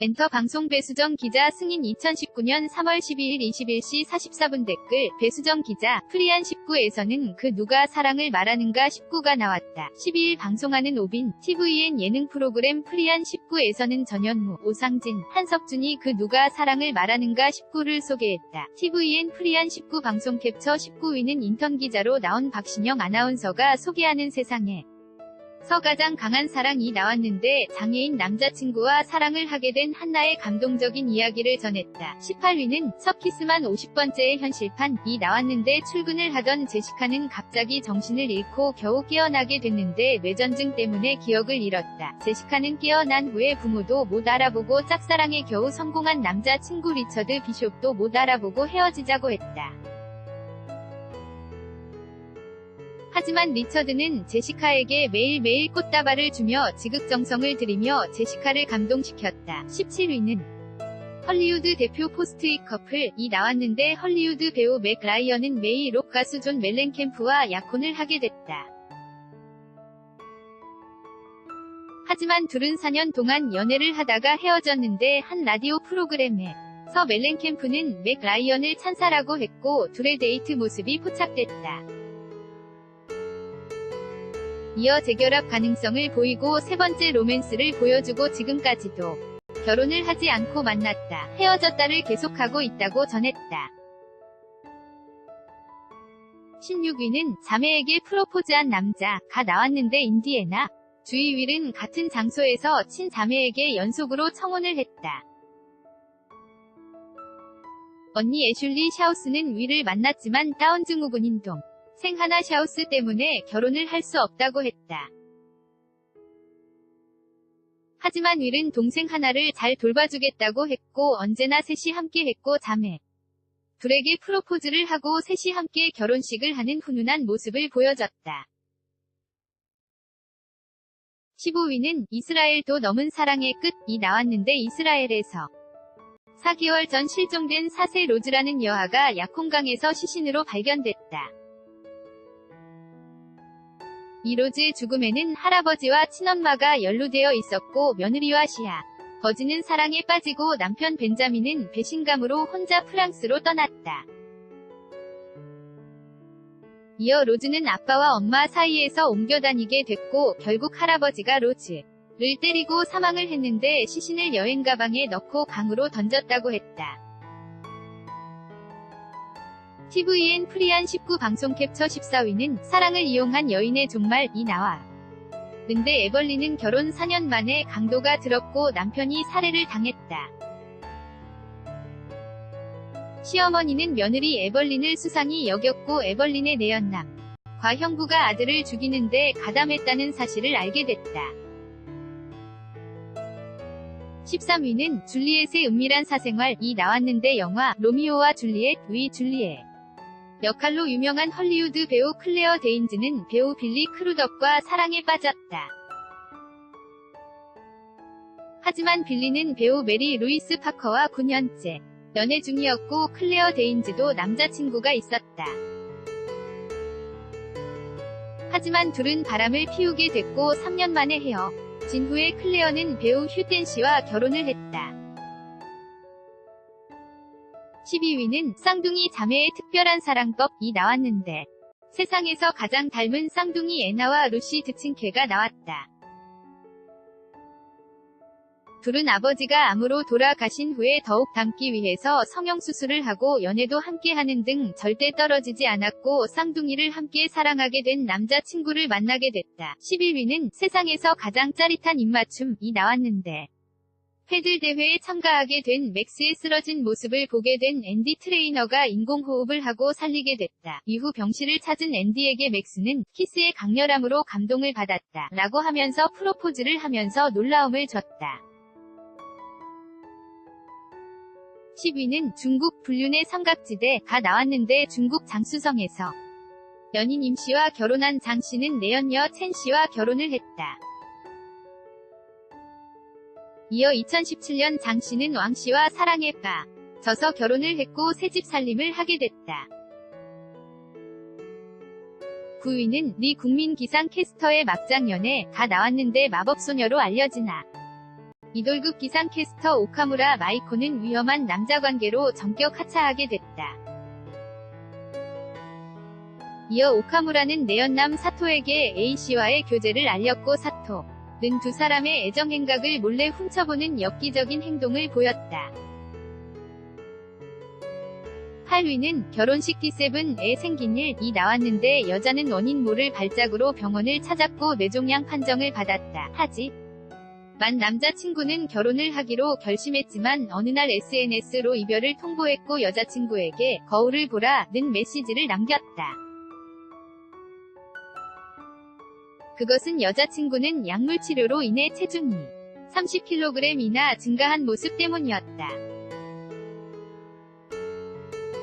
엔터 방송 배수정 기자 승인 2019년 3월 12일 21시 44분 댓글 배수정 기자 프리한 19에서는 그 누가 사랑을 말하는가 19가 나왔다. 12일 방송하는 오빈 TVN 예능 프로그램 프리한 19에서는 전현무, 오상진, 한석준이 그 누가 사랑을 말하는가 19를 소개했다. TVN 프리한 19 방송 캡처 19위는 인턴 기자로 나온 박신영 아나운서가 소개하는 세상에 서 가장 강한 사랑이 나왔는데 장애인 남자친구와 사랑을 하게 된 한나의 감동적인 이야기를 전했다. 18위는 첫 키스만 50번째의 현실판이 나왔는데 출근을 하던 제시카는 갑자기 정신을 잃고 겨우 깨어나게 됐는데 뇌전증 때문에 기억을 잃었다. 제시카는 깨어난 후에 부모도 못 알아보고 짝사랑에 겨우 성공한 남자친구 리처드 비숍도 못 알아보고 헤어지자고 했다. 하지만 리처드는 제시카에게 매일매일 꽃다발을 주며 지극정성을 들이며 제시카를 감동시켰다. 17위는 헐리우드 대표 포스트잇 커플이 나왔는데 헐리우드 배우 맥 라이언은 메이 록 가수 존 멜렌캠프와 약혼을 하게 됐다. 하지만 둘은 4년 동안 연애를 하다가 헤어졌는데 한 라디오 프로그램에 서 멜렌캠프는 맥 라이언을 찬사라고 했고 둘의 데이트 모습이 포착됐다. 이어 재결합 가능성을 보이고 세 번째 로맨스를 보여주고 지금까지도 결혼을 하지 않고 만났다. 헤어졌다를 계속하고 있다고 전했다. 16위는 자매에게 프로포즈한 남자가 나왔는데 인디애나 주의 윌은 같은 장소에서 친자매에게 연속으로 청혼을 했다. 언니 애슐리 샤우스는 윌을 만났지만 다운 증후군인 동 생 하나 샤우스 때문에 결혼을 할 수 없다고 했다. 하지만 윌은 동생 하나를 잘 돌봐주겠다고 했고 언제나 셋이 함께 했고 자매 둘에게 프로포즈를 하고 셋이 함께 결혼식을 하는 훈훈한 모습을 보여줬다. 15위는 이스라엘도 넘은 사랑의 끝이 나왔는데 이스라엘에서 4개월 전 실종된 4세 로즈라는 여아가 약혼강에서 시신으로 발견됐다. 이 로즈의 죽음에는 할아버지와 친엄마가 연루되어 있었고 며느리와 시아, 버지는 사랑에 빠지고 남편 벤자민은 배신감으로 혼자 프랑스로 떠났다. 이어 로즈는 아빠와 엄마 사이에서 옮겨 다니게 됐고 결국 할아버지가 로즈를 때리고 사망을 했는데 시신을 여행 가방에 넣고 강으로 던졌다고 했다. TVN 프리한 19 방송 캡처 14위는 사랑을 이용한 여인의 종말이 나와. 근데 에벌리는 결혼 4년 만에 강도가 들었고 남편이 살해를 당했다. 시어머니는 며느리 에벌린을 수상히 여겼고 에벌린의 내연남과 형부가 아들을 죽이는데 가담했다는 사실을 알게 됐다. 13위는 줄리엣의 은밀한 사생활이 나왔는데 영화 로미오와 줄리엣 위 줄리엣 역할로 유명한 헐리우드 배우 클레어 데인즈는 배우 빌리 크루덕과 사랑에 빠졌다. 하지만 빌리는 배우 메리 루이스 파커와 9년째 연애 중이었고 클레어 데인즈도 남자친구가 있었다. 하지만 둘은 바람을 피우게 됐고 3년 만에 헤어진 후에 클레어는 배우 휴텐 씨와 결혼을 했다. 12위는 쌍둥이 자매의 특별한 사랑법이 나왔는데 세상에서 가장 닮은 쌍둥이 애나와 루시 드친케가 나왔다. 둘은 아버지가 암으로 돌아가신 후에 더욱 닮기 위해서 성형수술을 하고 연애도 함께하는 등 절대 떨어지지 않았고 쌍둥이를 함께 사랑하게 된 남자친구를 만나게 됐다. 11위는 세상에서 가장 짜릿한 입맞춤이 나왔는데 패들 대회에 참가하게 된 맥스의 쓰러진 모습을 보게 된 앤디 트레이너가 인공호흡을 하고 살리게 됐다. 이후 병실을 찾은 앤디에게 맥스는 키스의 강렬함으로 감동을 받았다. 라고 하면서 프로포즈를 하면서 놀라움을 줬다. 10위는 중국 불륜의 삼각지대가 나왔는데 중국 장쑤성에서 연인 임씨와 결혼한 장씨는 내연녀 첸씨와 결혼을 했다. 이어 2017년 장씨는 왕씨와 사랑에 빠져서 결혼을 했고 새집 살림을 하게 됐다. 9위는 리 국민 기상 캐스터의 막장 연애가 나왔는데 마법소녀로 알려진 이돌급 기상캐스터 오카무라 마이코는 위험한 남자관계로 전격 하차하게 됐다. 이어 오카무라는 내연남 사토에게 A씨와의 교제를 알렸고 사토는 두 사람의 애정행각을 몰래 훔쳐보는 엽기적인 행동을 보였다. 8위는 결혼식 D7에 생긴 일이 나왔는데 여자는 원인 모를 발작으로 병원을 찾았고 뇌종양 판정을 받았다. 하지만 남자친구는 결혼을 하기로 결심했지만 어느 날 SNS로 이별을 통보했고 여자친구에게 거울을 보라는 메시지를 남겼다. 그것은 여자친구는 약물치료로 인해 체중이 30kg이나 증가한 모습 때문이었다.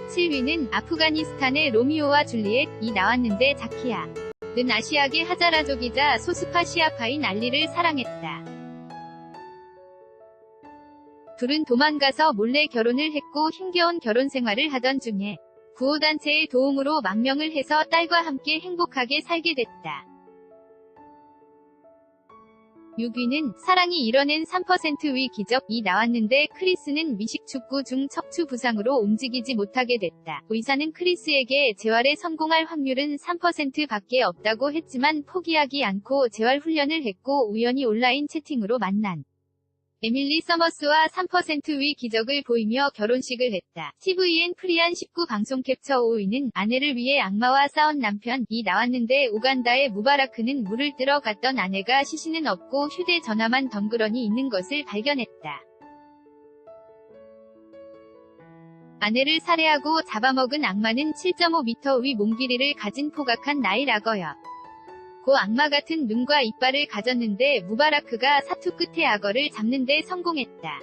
7위는 아프가니스탄의 로미오와 줄리엣이 나왔는데 자키야는 아시아계 하자라족이자 소수파 시아파인 알리를 사랑했다. 둘은 도망가서 몰래 결혼을 했고 힘겨운 결혼 생활을 하던 중에 구호단체의 도움으로 망명을 해서 딸과 함께 행복하게 살게 됐다. 6위는 사랑이 이뤄낸 3%의 기적이 나왔는데 크리스는 미식축구 중 척추 부상으로 움직이지 못하게 됐다. 의사는 크리스에게 재활에 성공할 확률은 3%밖에 없다고 했지만 포기하지 않고 재활 훈련을 했고 우연히 온라인 채팅으로 만난 에밀리 서머스와 3%의 기적을 보이며 결혼식을 했다. TVN 프리안 19 방송 캡처 5위는 아내를 위해 악마와 싸운 남편이 나왔는데 우간다의 무바라크는 물을 뜨러 갔던 아내가 시신은 없고 휴대전화만 덩그러니 있는 것을 발견했다. 아내를 살해하고 잡아먹은 악마는 7.5m의 몸길이를 가진 포각한 나일 악어였다. 고 악마 같은 눈과 이빨을 가졌는데 무바라크가 사투 끝에 악어를 잡는 데 성공했다.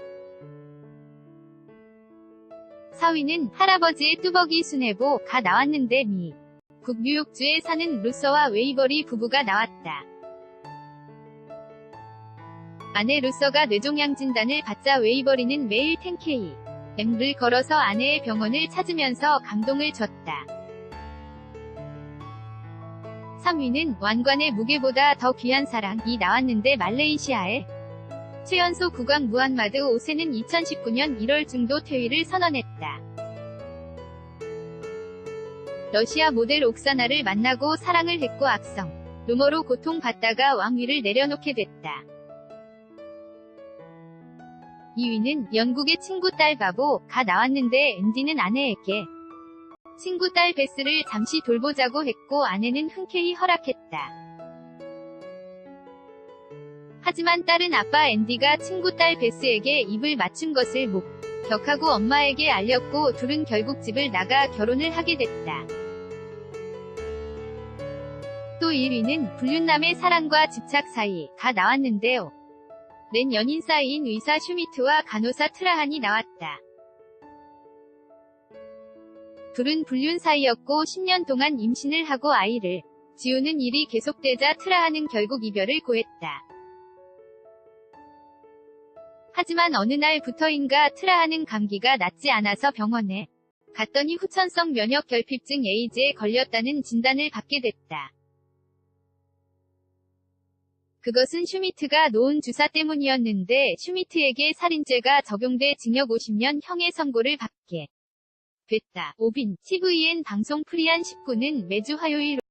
4위는 할아버지의 뚜벅이 수뇌보가 나왔는데 미국 뉴욕주에 사는 루서와 웨이버리 부부가 나왔다. 아내 루서가 뇌종양 진단을 받자 웨이버리는 매일 10km를 걸어서 아내의 병원을 찾으면서 감동을 줬다. 3위는 왕관의 무게보다 더 귀한 사랑이 나왔는데 말레이시아의 최연소 국왕 무함마드 5세는 2019년 1월 중도 퇴위를 선언했다. 러시아 모델 옥사나를 만나고 사랑을 했고 악성 루머로 고통받다가 왕위를 내려놓게 됐다. 2위는 영국의 친구 딸 바보가 나왔는데 앤디는 아내에게 친구 딸 베스를 잠시 돌보자고 했고 아내는 흔쾌히 허락했다. 하지만 딸은 아빠 앤디가 친구 딸 베스에게 입을 맞춘 것을 목격하고 엄마에게 알렸고 둘은 결국 집을 나가 결혼을 하게 됐다. 또 1위는 불륜남의 사랑과 집착 사이가 나왔는데요. 낸 연인 사이인 의사 슈미트와 간호사 트라한이 나왔다. 둘은 불륜 사이였고 10년 동안 임신을 하고 아이를 지우는 일이 계속되자 트라하는 결국 이별을 고했다. 하지만 어느 날부터인가 트라하는 감기가 낫지 않아서 병원에 갔더니 후천성 면역 결핍증 에이즈에 걸렸다는 진단을 받게 됐다. 그것은 슈미트가 놓은 주사 때문이었는데 슈미트에게 살인죄가 적용돼 징역 50년 형의 선고를 받게 됐다. 오빈, TVN 방송 프리안 19는 매주 화요일